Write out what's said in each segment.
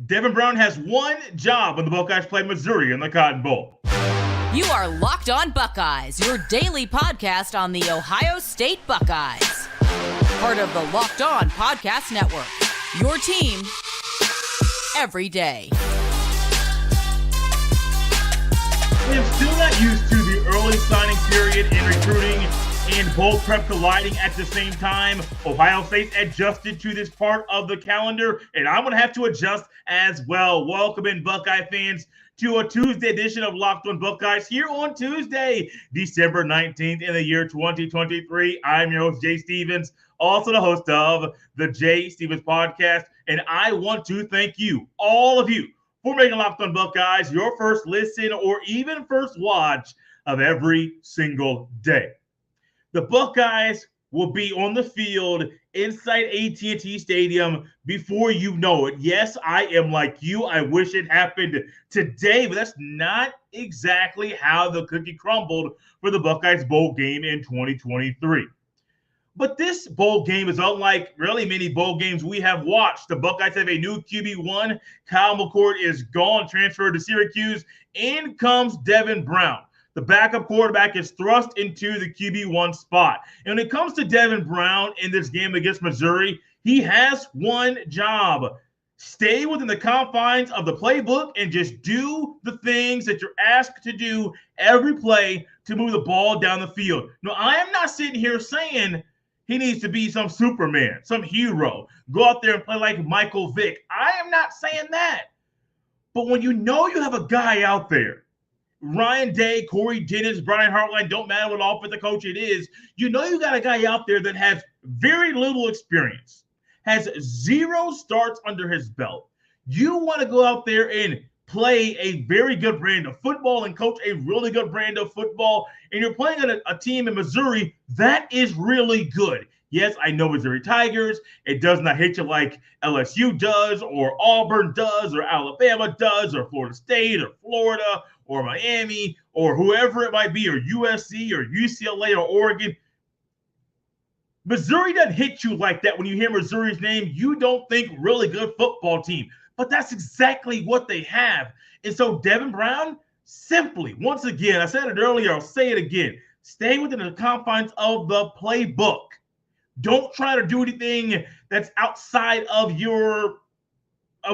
Devin Brown has one job when the Buckeyes play Missouri in the Cotton Bowl. You are Locked On Buckeyes, your daily podcast on the Ohio State Buckeyes. Part of the Locked On Podcast Network, your team every day. I'm still not used to the early signing period in recruiting and bowl prep colliding at the same time. Ohio State adjusted to this part of the calendar, and I'm going to have to adjust as well. Welcome in, Buckeye fans, to a Tuesday edition of Locked On Buckeyes here on Tuesday, December 19th in the year 2023. I'm your host, Jay Stevens, also the host of the Jay Stevens Podcast, and I want to thank you, all of you, for making Locked On Buckeyes your first listen or even first watch of every single day. The Buckeyes will be on the field inside AT&T Stadium before you know it. Yes, I am like you. I wish it happened today, but that's not exactly how the cookie crumbled for the Buckeyes bowl game in 2023. But this bowl game is unlike really many bowl games we have watched. The Buckeyes have a new QB1. Kyle McCord is gone, transferred to Syracuse. In comes Devin Brown. The backup quarterback is thrust into the QB1 spot. And when it comes to Devin Brown in this game against Missouri, he has one job. Stay within the confines of the playbook and just do the things that you're asked to do every play to move the ball down the field. No, I am not sitting here saying he needs to be some Superman, some hero. Go out there and play like Michael Vick. I am not saying that. But when you know you have a guy out there, Ryan Day, Corey Dennis, Brian Hartline, don't matter what offensive coach it is, you know you got a guy out there that has very little experience, has zero starts under his belt. You want to go out there and play a very good brand of football and coach a really good brand of football, and you're playing a team in Missouri that is really good. Yes, I know Missouri Tigers. It does not hit you like LSU does or Auburn does or Alabama does or Florida State or Florida or Miami or whoever it might be, or USC or UCLA or Oregon. Missouri doesn't hit you like that. When you hear Missouri's name, you don't think really good football team. But that's exactly what they have. And so Devin Brown, simply, once again, I said it earlier, I'll say it again, stay within the confines of the playbook. Don't try to do anything that's outside of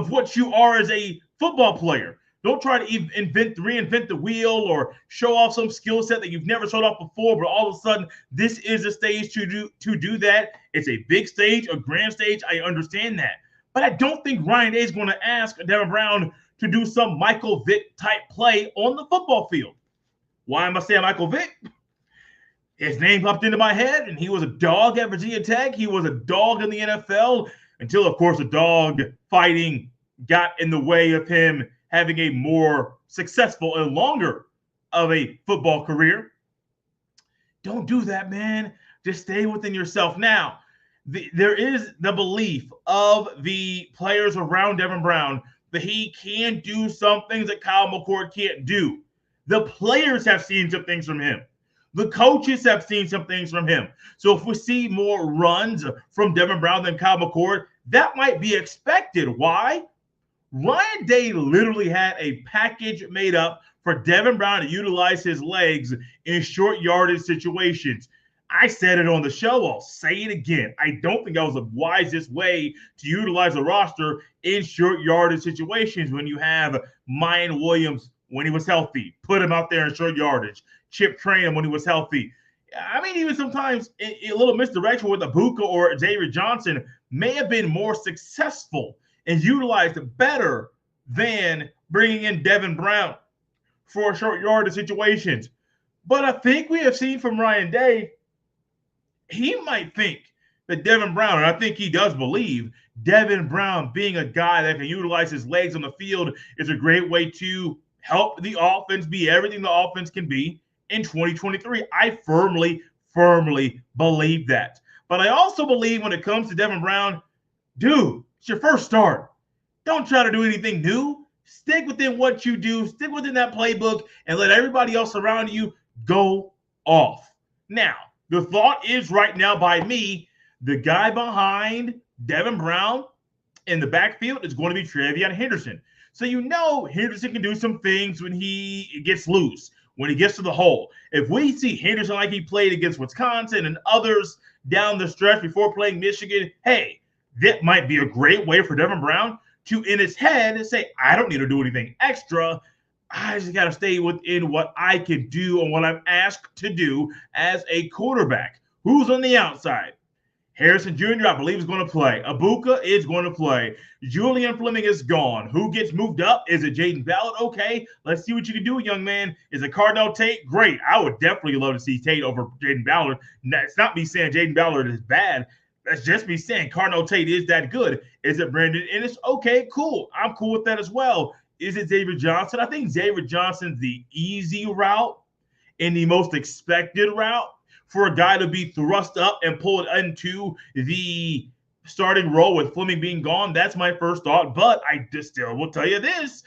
what you are as a football player. Don't try to reinvent the wheel or show off some skill set that you've never showed off before, but all of a sudden, this is a stage to do that. It's a big stage, a grand stage. I understand that. But I don't think Ryan Day is going to ask Devin Brown to do some Michael Vick type play on the football field. Why am I saying Michael Vick? His name popped into my head, and he was a dog at Virginia Tech. He was a dog in the NFL until, of course, the dog fighting got in the way of him having a more successful and longer of a football career. Don't do that, man. Just stay within yourself. Now, there is the belief of the players around Devin Brown that he can do some things that Kyle McCord can't do. The players have seen some things from him. The coaches have seen some things from him. So if we see more runs from Devin Brown than Kyle McCord, that might be expected. Why? Ryan Day literally had a package made up for Devin Brown to utilize his legs in short yardage situations. I said it on the show. I'll say it again. I don't think that was the wisest way to utilize a roster in short yardage situations when you have Mayan Williams when he was healthy. Put him out there in short yardage. Chip Trayanum when he was healthy. I mean, even sometimes a little misdirection with Abuka or Xavier Johnson may have been more successful and utilized better than bringing in Devin Brown for short yardage situations. But I think we have seen from Ryan Day, he might think that Devin Brown, and I think he does believe Devin Brown being a guy that can utilize his legs on the field is a great way to help the offense be everything the offense can be in 2023. I firmly believe that. But I also believe when it comes to Devin Brown, dude, it's your first start. Don't try to do anything new. Stick within what you do. Stick within that playbook and let everybody else around you go off. Now, the thought is right now by me, the guy behind Devin Brown In the backfield, it's going to be Travion Henderson. So you know Henderson can do some things when he gets loose, when he gets to the hole. If we see Henderson like he played against Wisconsin and others down the stretch before playing Michigan, hey, that might be a great way for Devin Brown to, in his head, say, I don't need to do anything extra. I just got to stay within what I can do and what I'm asked to do as a quarterback. Who's on the outside? Harrison Jr., I believe, is going to play. Abuka is going to play. Julian Fleming is gone. Who gets moved up? Is it Jaden Ballard? Okay, let's see what you can do, young man. Is it Cardinal Tate? Great. I would definitely love to see Tate over Jaden Ballard. It's not me saying Jaden Ballard is bad. That's just me saying Cardinal Tate is that good. Is it Brandon Ennis? Okay, cool. I'm cool with that as well. Is it Xavier Johnson? I think Xavier Johnson's the easy route and the most expected route for a guy to be thrust up and pulled into the starting role with Fleming being gone. That's my first thought, but I just still will tell you this.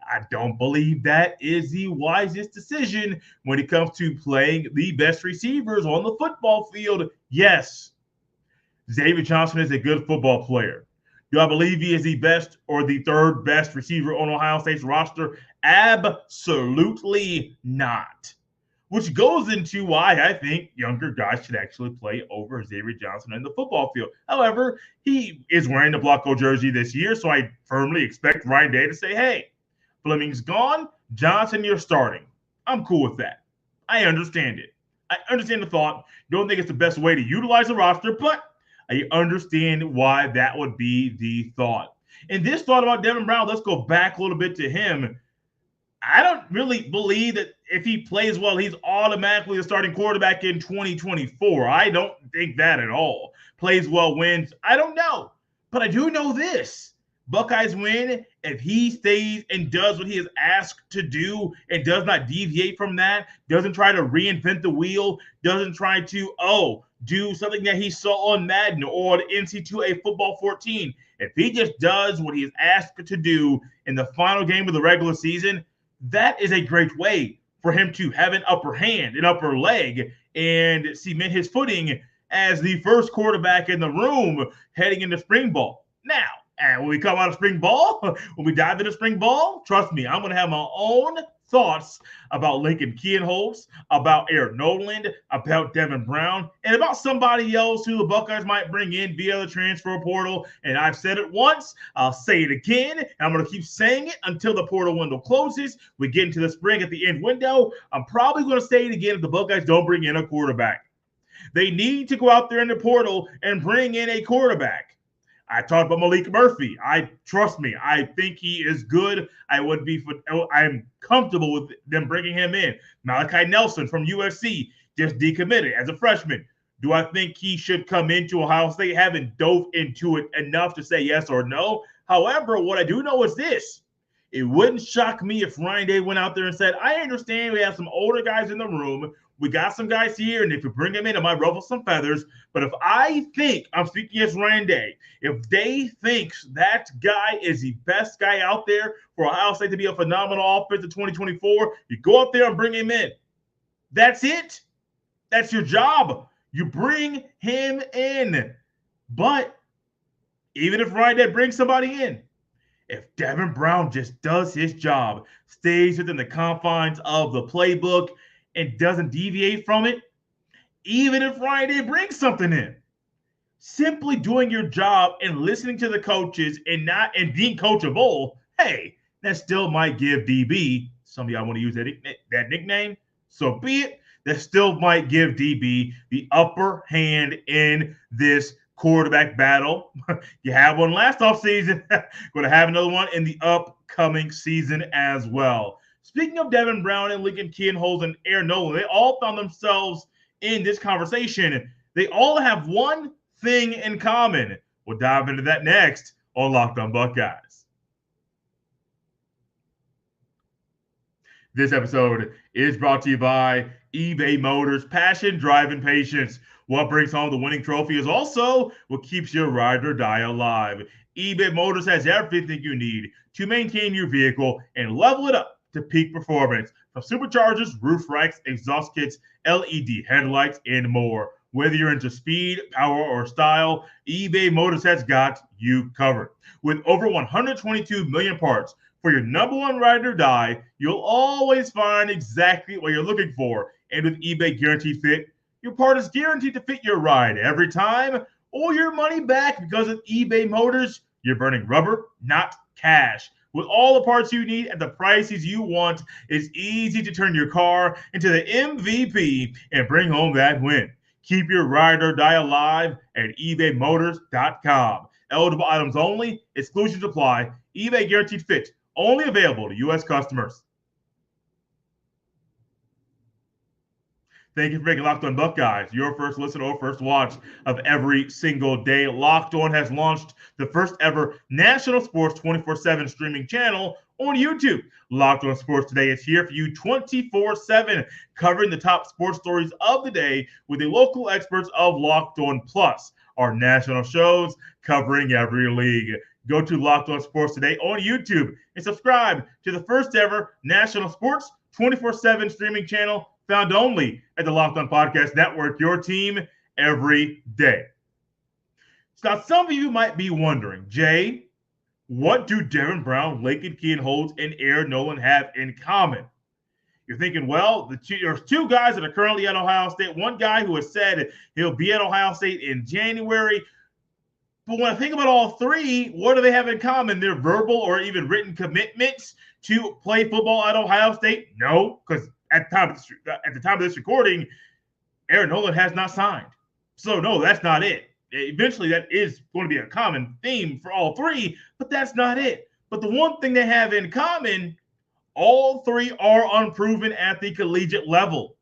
I don't believe that is the wisest decision when it comes to playing the best receivers on the football field. Yes, Xavier Johnson is a good football player. Do I believe he is the best or the third best receiver on Ohio State's roster? Absolutely not. Which goes into why I think younger guys should actually play over Xavier Johnson in the football field. However, he is wearing the Blanco jersey this year, so I firmly expect Ryan Day to say, hey, Fleming's gone, Johnson, you're starting. I'm cool with that. I understand it. I understand the thought. Don't think it's the best way to utilize the roster, but I understand why that would be the thought. And this thought about Devin Brown, let's go back a little bit to him. I don't really believe that if he plays well, he's automatically a starting quarterback in 2024. I don't think that at all. Plays well, wins. I don't know. But I do know this. Buckeyes win if he stays and does what he is asked to do and does not deviate from that, doesn't try to reinvent the wheel, doesn't try to, do something that he saw on Madden or the NC2A Football 14. If he just does what he is asked to do in the final game of the regular season, that is a great way for him to have an upper hand, an upper leg, and cement his footing as the first quarterback in the room heading into spring ball. Now, when we come out of spring ball, when we dive into spring ball, trust me, I'm going to have my own thoughts about Lincoln Kienholz, about Eric Noland, about Devin Brown, and about somebody else who the Buckeyes might bring in via the transfer portal. And I've said it once, I'll say it again, and I'm going to keep saying it until the portal window closes. We get into the spring at the end window. I'm probably going to say it again if the Buckeyes don't bring in a quarterback. They need to go out there in the portal and bring in a quarterback. I talked about Malik Murphy. Trust me, I think he is good. I'm comfortable with them bringing him in. Malachi Nelson from USC just decommitted as a freshman. Do I think he should come into Ohio State? Haven't dove into it enough to say yes or no. However, what I do know is this. It wouldn't shock me if Ryan Day went out there and said, I understand we have some older guys in the room. We got some guys here, and if you bring them in, it might ruffle some feathers. But if I think, I'm speaking as Ryan Day, if Day thinks that guy is the best guy out there for Ohio State to be a phenomenal offense in 2024, you go out there and bring him in. That's it. That's your job. You bring him in. But even if Ryan Day brings somebody in, if Devin Brown just does his job, stays within the confines of the playbook, and doesn't deviate from it, even if Ryan Day brings something in, simply doing your job and listening to the coaches and being coachable, hey, that still might give DB, some of y'all want to use that nickname, so be it, that still might give DB the upper hand in this quarterback battle. You had one last offseason, going to have another one in the upcoming season as well. Speaking of Devin Brown and Lincoln Kienholz and Aaron Nolan, they all found themselves in this conversation. They all have one thing in common. We'll dive into that next on Locked On Buckeyes. This episode is brought to you by eBay Motors. Passion, drive, and patience. What brings home the winning trophy is also what keeps your ride or die alive. eBay Motors has everything you need to maintain your vehicle and level it up to peak performance, from superchargers, roof racks, exhaust kits, LED headlights, and more. Whether you're into speed, power, or style, eBay Motors has got you covered. With over 122 million parts for your number one ride or die, you'll always find exactly what you're looking for. And with eBay Guaranteed Fit, your part is guaranteed to fit your ride every time or your money back, because with eBay Motors, you're burning rubber, not cash. With all the parts you need at the prices you want, it's easy to turn your car into the MVP and bring home that win. Keep your ride or die alive at ebaymotors.com. Eligible items only. Exclusions apply. eBay Guaranteed Fit. Only available to U.S. customers. Thank you for making Locked On Buckeyes your first listen or first watch of every single day. Locked On has launched the first ever national sports 24/7 streaming channel on YouTube. Locked On Sports Today is here for you 24/7, covering the top sports stories of the day with the local experts of Locked On Plus, our national shows covering every league. Go to Locked On Sports Today on YouTube and subscribe to the first ever national sports 24/7 streaming channel found only at the Locked On Podcast Network, your team every day. Now, some of you might be wondering, Jay, what do Devin Brown, Lincoln Kienholz, and Aaron Nolan have in common? You're thinking, well, there's two guys that are currently at Ohio State. One guy who has said he'll be at Ohio State in January. But when I think about all three, what do they have in common? Their verbal or even written commitments to play football at Ohio State? No, because at the time of this recording, Aaron Nolan has not signed. So, no, that's not it. Eventually, that is going to be a common theme for all three, but that's not it. But the one thing they have in common, all three are unproven at the collegiate level.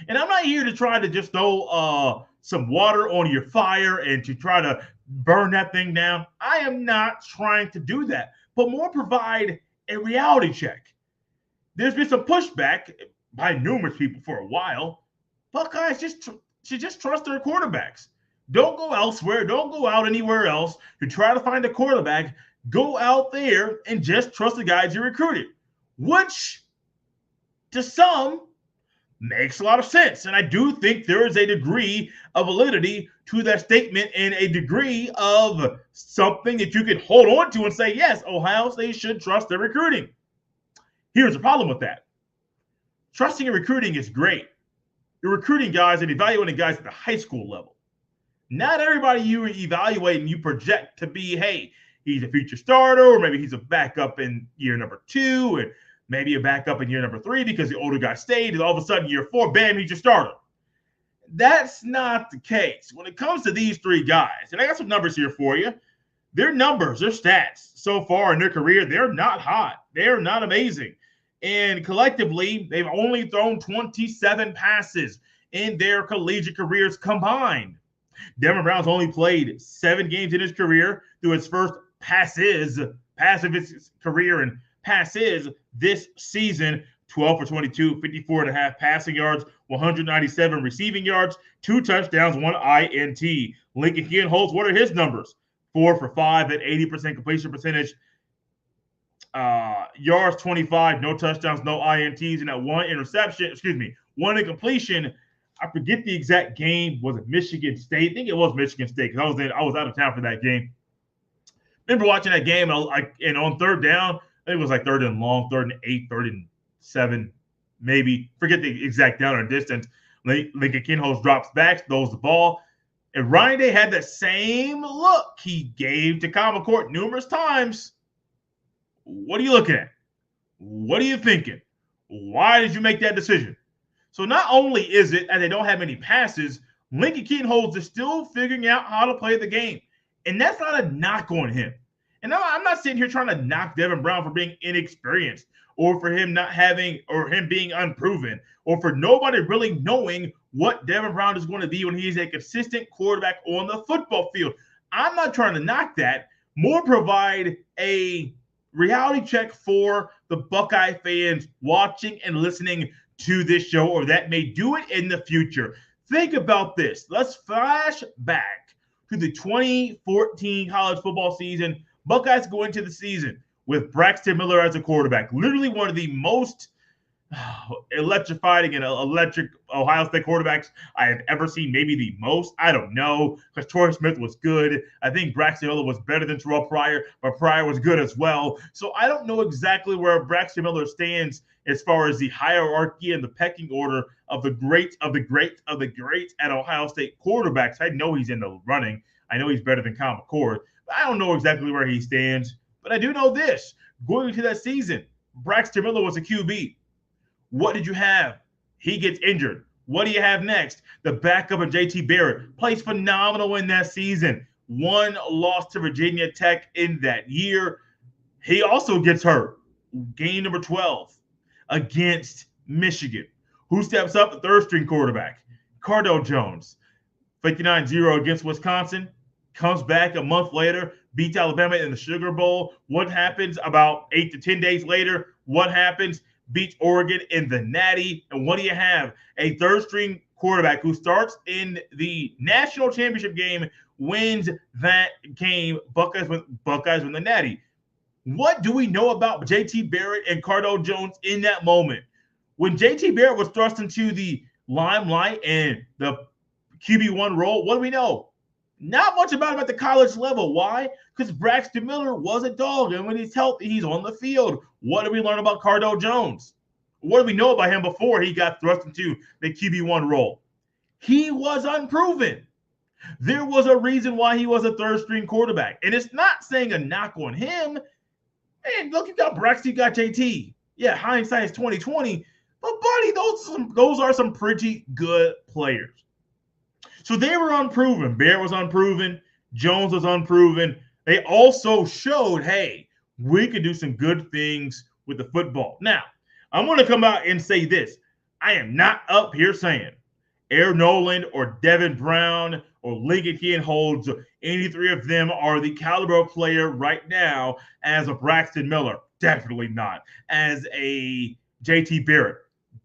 And I'm not here to try to just throw some water on your fire and to try to burn that thing down. I am not trying to do that, but more provide a reality check. There's been some pushback by numerous people for a while. Buckeyes should just trust their quarterbacks. Don't go elsewhere. Don't go out anywhere else to try to find a quarterback. Go out there and just trust the guys you recruited, which to some makes a lot of sense. And I do think there is a degree of validity to that statement and a degree of something that you can hold on to and say, yes, Ohio State should trust their recruiting. Here's the problem with that. Trusting in recruiting is great. You're recruiting guys and evaluating guys at the high school level. Not everybody you evaluate and you project to be, hey, he's a future starter, or maybe he's a backup in year number 2, and maybe a backup in year number 3 because the older guy stayed, and all of a sudden year 4, bam, he's your starter. That's not the case. When it comes to these three guys, and I got some numbers here for you, their numbers, their stats so far in their career, they're not hot. They're not amazing. And collectively, they've only thrown 27 passes in their collegiate careers combined. Devin Brown's only played 7 games in his career through his first pass of his career and passes this season. 12 for 22, 54.5 passing yards, 197 receiving yards, 2 touchdowns, 1 INT. Lincoln Kienholz, what are his numbers? 4 for 5 at 80% completion percentage. Yards 25, no touchdowns, no INTs, and that 1 incompletion. I forget the exact game. Was it Michigan State? I think it was Michigan State because I was out of town for that game. Remember watching that game, and on third down, I think it was like 3rd and long, 3rd and 8, 3rd and 7, maybe. Forget the exact down or distance. Lincoln Kienholz drops back, throws the ball. And Ryan Day had that same look he gave to Common Court numerous times. What are you looking at? What are you thinking? Why did you make that decision? So not only is it that they don't have any passes, Lincoln Kienholz is still figuring out how to play the game. And that's not a knock on him. And I'm not sitting here trying to knock Devin Brown for being inexperienced or for him not having or him being unproven or for nobody really knowing what Devin Brown is going to be when he's a consistent quarterback on the football field. I'm not trying to knock that. More provide a reality check for the Buckeye fans watching and listening to this show, or that may do it in the future. Think about this. Let's flash back to the 2014 college football season. Buckeyes go into the season with Braxton Miller as a quarterback, literally one of the most electrifying and electric Ohio State quarterbacks I have ever seen, maybe the most. I don't know, because Torrey Smith was good. I think Braxton Miller was better than Terrell Pryor, but Pryor was good as well. So I don't know exactly where Braxton Miller stands as far as the hierarchy and the pecking order of the greats of the greats of the greats at Ohio State quarterbacks. I know he's in the running. I know he's better than Kyle McCord. But I don't know exactly where he stands. But I do know this. Going into that season, Braxton Miller was a QB. What did you have? He gets injured. What do you have next? The backup of JT Barrett plays phenomenal in that season. One loss to Virginia Tech in that year. He also gets hurt. Game number 12 against Michigan. Who steps up? The third string quarterback, Cardell Jones. 59-0 against Wisconsin. Comes back a month later, beats Alabama in the Sugar Bowl. What happens about 8 to 10 days later? What happens? Beats Oregon in the Natty. And what do you have? A third-string quarterback who starts in the national championship game, wins that game. Buckeyes win the Natty. What do we know about JT Barrett and Cardell Jones in that moment? When JT Barrett was thrust into the limelight and the QB1 role, what do we know? Not much about him at the college level. Why? Because Braxton Miller was a dog, and when he's healthy, he's on the field. What did we learn about Cardell Jones? What do we know about him before he got thrust into the QB1 role? He was unproven. There was a reason why he was a third-string quarterback, and it's not saying a knock on him. Hey, look, you got Braxton, you got JT. Yeah, hindsight is 2020, but buddy, those are some pretty good players. So they were unproven. Bear was unproven. Jones was unproven. They also showed, hey, we could do some good things with the football. Now, I'm going to come out and say this. I am not up here saying Air Noland or Devin Brown or Lincoln Kienholz, or any three of them are the caliber player right now as a Braxton Miller. Definitely not. As a JT Barrett.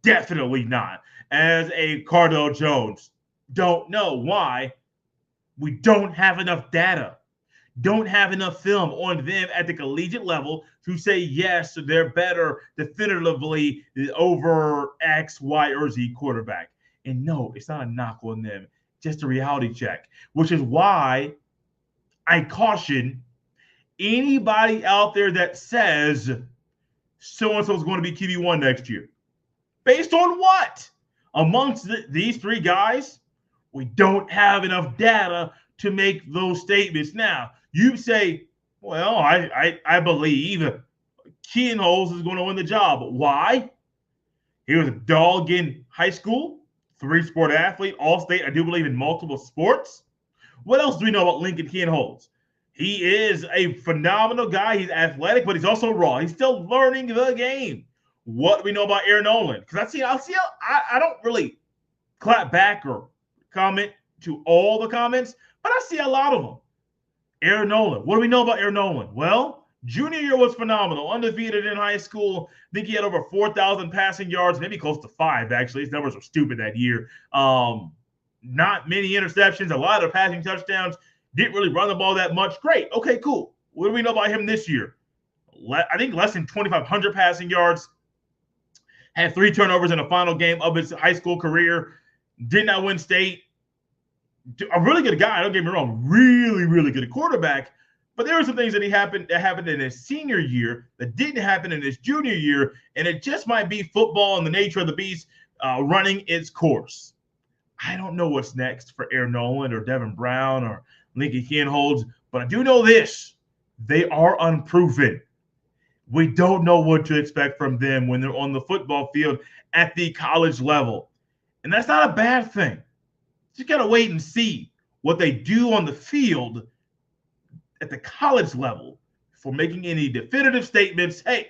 Definitely not. As a Cardell Jones. Don't know why. We don't have enough data, don't have enough film on them at the collegiate level to say yes, they're better definitively over X, Y, or Z quarterback. And no, it's not a knock on them, just a reality check, which is why I caution anybody out there that says so-and-so is going to be QB1 next year. Based on what? Amongst these three guys, we don't have enough data to make those statements. Now, you say, well, I believe Kienholz is going to win the job. Why? He was a dog in high school, 3-sport athlete, all-state, I do believe, in multiple sports. What else do we know about Lincoln Kienholz? He is a phenomenal guy. He's athletic, but he's also raw. He's still learning the game. What do we know about Aaron Noland? Because I don't really clap back or comment to all the comments, but I see a lot of them. Aaron Noland. What do we know about Aaron Noland? Well, junior year was phenomenal. Undefeated in high school. I think he had over 4,000 passing yards, maybe close to 5, actually. His numbers were stupid that year. Not many interceptions, a lot of passing touchdowns. Didn't really run the ball that much. Great. Okay, cool. What do we know about him this year? I think less than 2,500 passing yards. Had 3 turnovers in the final game of his high school career. Did not win state. A really good guy, don't get me wrong. Really, really good quarterback. But there were some things that happened in his senior year that didn't happen in his junior year, and it just might be football and the nature of the beast running its course. I don't know what's next for Aaron Noland or Devin Brown or Lincoln Kienholz, but I do know this. They are unproven. We don't know what to expect from them when they're on the football field at the college level. And that's not a bad thing. Just got to wait and see what they do on the field at the college level for making any definitive statements. Hey,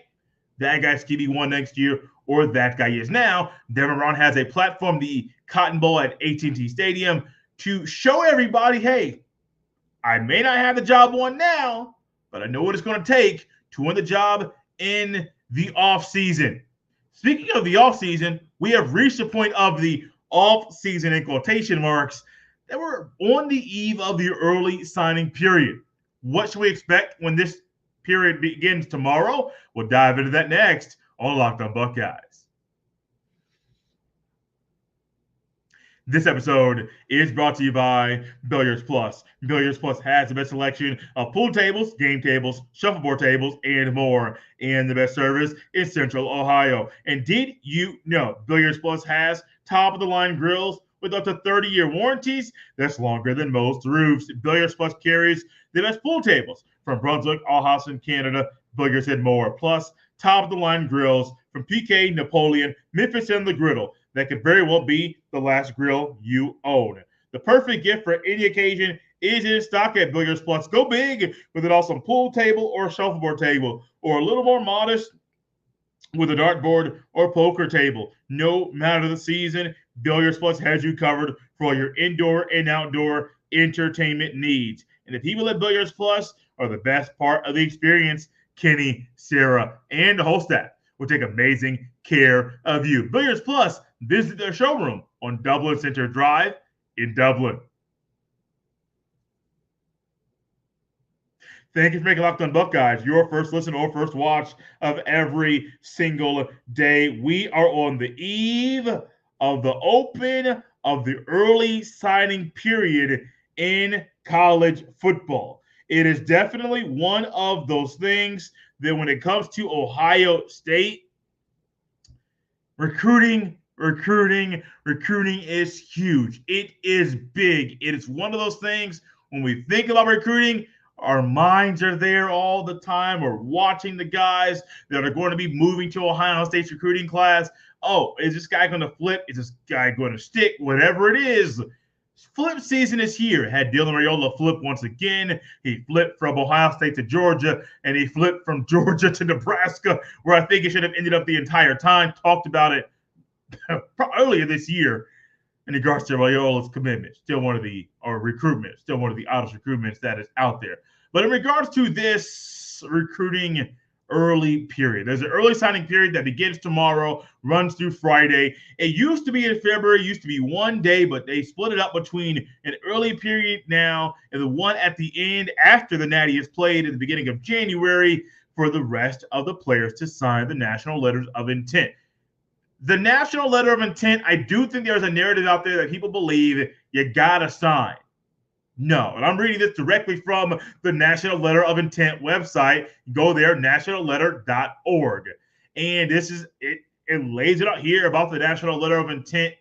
that guy's QB1 next year, or that guy is now. Devin Brown has a platform, the Cotton Bowl at AT&T Stadium, to show everybody, hey, I may not have the job on now, but I know what it's going to take to win the job in the offseason. Speaking of the offseason, we have reached the point of the off-season in quotation marks that we're on the eve of the early signing period. What should we expect when this period begins tomorrow? We'll dive into that next on Locked On Buckeyes. This episode is brought to you by Billiards Plus. Billiards Plus has the best selection of pool tables, game tables, shuffleboard tables, and more. And the best service in Central Ohio. And did you know Billiards Plus has top-of-the-line grills with up to 30-year warranties? That's longer than most roofs. Billiards Plus carries the best pool tables from Brunswick, Allhouse, Canada, Billiards, and more. Plus, top-of-the-line grills from PK, Napoleon, Memphis, and the Griddle. That could very well be the last grill you own. The perfect gift for any occasion is in stock at Billiards Plus. Go big with an awesome pool table or shuffleboard table, or a little more modest with a dartboard or poker table. No matter the season, Billiards Plus has you covered for all your indoor and outdoor entertainment needs. And the people at Billiards Plus are the best part of the experience. Kenny, Sarah, and the whole staff will take amazing care of you. Billiards Plus, visit their showroom on Dublin Center Drive in Dublin. Thank you for making Locked On Buckeyes your first listen or first watch of every single day. We are on the eve of the open of the early signing period in college football. It is definitely one of those things that when it comes to Ohio State, recruiting is huge. It is big. It is one of those things when we think about recruiting, our minds are there all the time. We're watching the guys that are going to be moving to Ohio State's recruiting class. Oh, is this guy going to flip? Is this guy going to stick? Whatever it is, flip season is here. Had Dylan Raiola flip once again. He flipped from Ohio State to Georgia, and he flipped from Georgia to Nebraska, where I think it should have ended up the entire time. Talked about it earlier this year in regards to Raiola's commitment. Still one of the oddest recruitments that is out there. But in regards to this recruiting early period, there's an early signing period that begins tomorrow, runs through Friday. It used to be in February, used to be one day, but they split it up between an early period now and the one at the end after the Natty is played at the beginning of January for the rest of the players to sign the national letters of intent. The national letter of intent, I do think there's a narrative out there that people believe you gotta sign. No, and I'm reading this directly from the National Letter of Intent website. Go there, nationalletter.org. And this is it. It lays it out here about the National Letter of Intent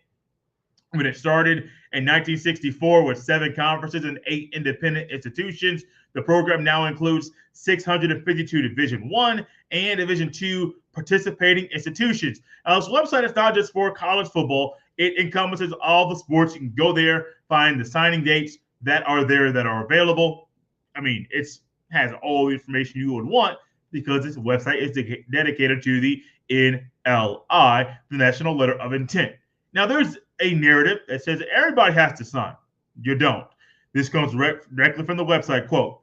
when it started in 1964 with 7 conferences and 8 independent institutions. The program now includes 652 Division I and Division II participating institutions. Now, this website is not just for college football. It encompasses all the sports. You can go there, find the signing dates that are there that are available. I mean, it has all the information you would want because this website is dedicated to the NLI, the National Letter of Intent. Now, there's a narrative that says everybody has to sign. You don't. This comes directly from the website, quote,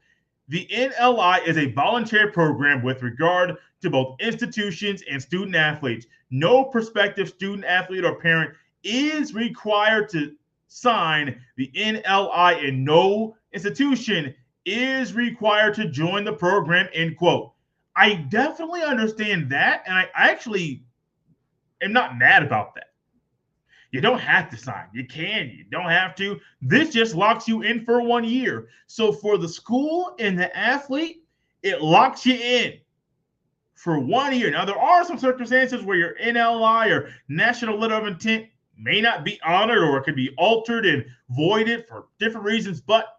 "The NLI is a voluntary program with regard to both institutions and student athletes. No prospective student athlete or parent is required to sign the NLI, and no institution is required to join the program," end quote. I definitely understand that, and I actually am not mad about that. You don't have to sign. You can. You don't have to. This just locks you in for 1 year. So for the school and the athlete, it locks you in for 1 year. Now, there are some circumstances where your NLI or National Letter of Intent may not be honored, or it could be altered and voided for different reasons, but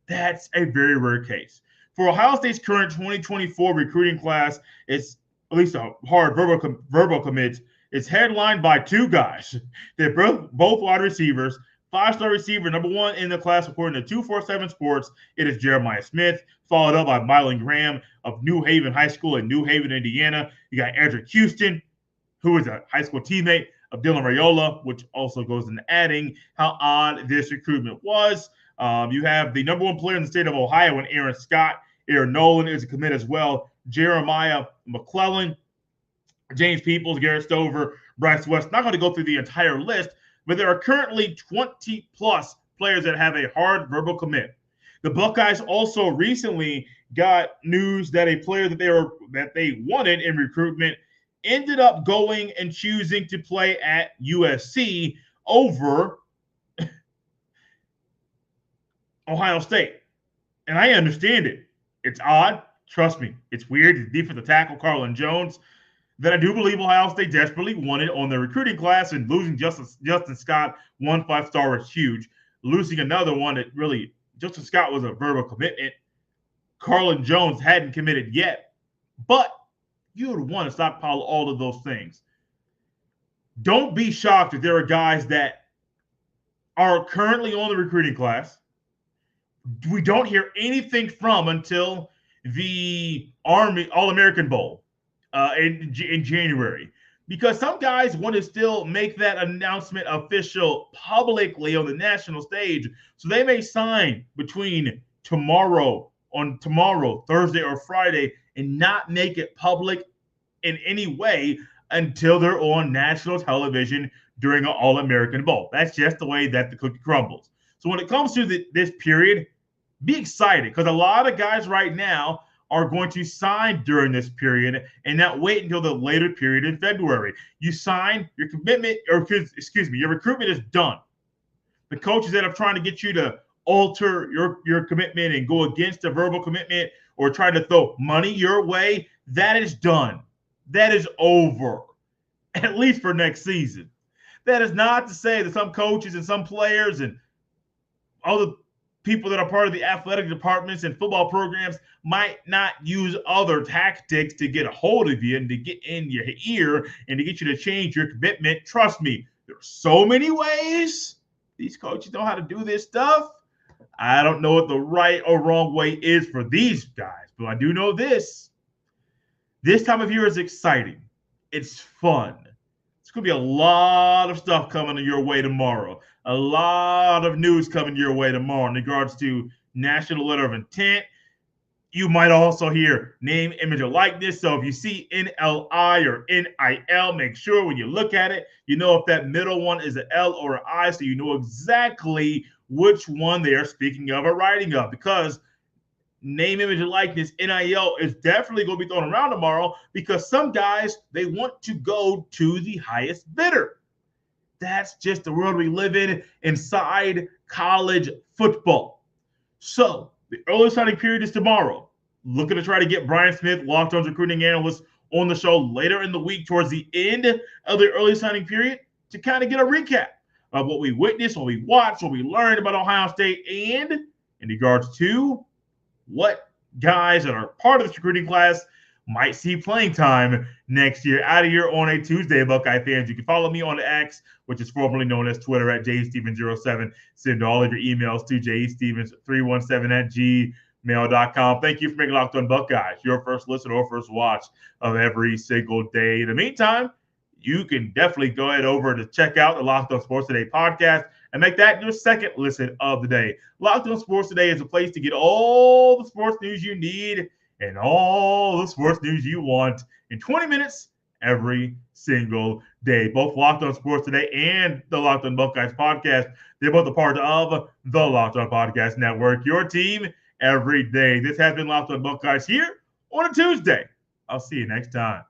that's a very rare case. For Ohio State's current 2024 recruiting class, it's at least a hard verbal commits. It's headlined by 2 guys. They're both wide receivers. 5-star receiver, number 1 in the class, according to 247 Sports. It is Jeremiah Smith, followed up by Mylan Graham of New Haven High School in New Haven, Indiana. You got Andrew Houston, who is a high school teammate of Dylan Raiola, which also goes into adding how odd this recruitment was. You have the number 1 player in the state of Ohio, and Aaron Scott. Aaron Nolan is a commit as well. Jeremiah McClellan, James Peoples, Garrett Stover, Bryce West. Not going to go through the entire list, but there are currently 20-plus players that have a hard verbal commit. The Buckeyes also recently got news that a player that they wanted in recruitment ended up going and choosing to play at USC over Ohio State. And I understand it. It's odd. Trust me. It's weird. It's defensive tackle Carlin Jones that I do believe Ohio State desperately wanted on their recruiting class, and losing Justin Scott, 1 5-star, was huge. Losing another one that really, Justin Scott was a verbal commitment. Carlin Jones hadn't committed yet, but you would want to stockpile all of those things. Don't be shocked if there are guys that are currently on the recruiting class we don't hear anything from until the Army All-American Bowl in January. Because some guys want to still make that announcement official publicly on the national stage. So they may sign between tomorrow, Thursday or Friday, and not make it public in any way until they're on national television during an All-American Bowl. That's just the way that the cookie crumbles. So when it comes to this period, be excited, because a lot of guys right now are going to sign during this period and not wait until the later period in February. You sign, your commitment, or your recruitment is done. The coaches that are trying to get you to alter your commitment and go against a verbal commitment or try to throw money your way, that is done. That is over, at least for next season. That is not to say that some coaches and some players and other people that are part of the athletic departments and football programs might not use other tactics to get a hold of you and to get in your ear and to get you to change your commitment. Trust me, there are so many ways these coaches know how to do this stuff. I don't know what the right or wrong way is for these guys, but I do know this. This time of year is exciting. It's fun. It's going to be a lot of stuff coming your way tomorrow. A lot of news coming your way tomorrow in regards to National Letter of Intent. You might also hear name, image, or likeness. So if you see NLI or NIL, make sure when you look at it, you know if that middle one is an L or an I, so you know exactly which one they are speaking of or writing of. Because name, image, and likeness, NIL, is definitely going to be thrown around tomorrow, because some guys, they want to go to the highest bidder. That's just the world we live in inside college football. So the early signing period is tomorrow. Looking to try to get Brian Smith, Locked On's recruiting analyst, on the show later in the week towards the end of the early signing period to kind of get a recap of what we witnessed, what we watched, what we learned about Ohio State, and in regards to what guys that are part of this recruiting class might see playing time next year. Out of here on a Tuesday, Buckeye fans. You can follow me on X, which is formerly known as Twitter, at jstevens07. Send all of your emails to jstevens317@gmail.com. Thank you for making Locked On Buckeyes your first listen or first watch of every single day. In the meantime, you can definitely go ahead over to check out the Locked On Sports Today podcast and make that your second listen of the day. Locked On Sports Today is a place to get all the sports news you need and all the sports news you want in 20 minutes every single day. Both Locked On Sports Today and the Locked On Buckeyes podcast, they're both a part of the Locked On Podcast Network, your team every day. This has been Locked On Buckeyes here on a Tuesday. I'll see you next time.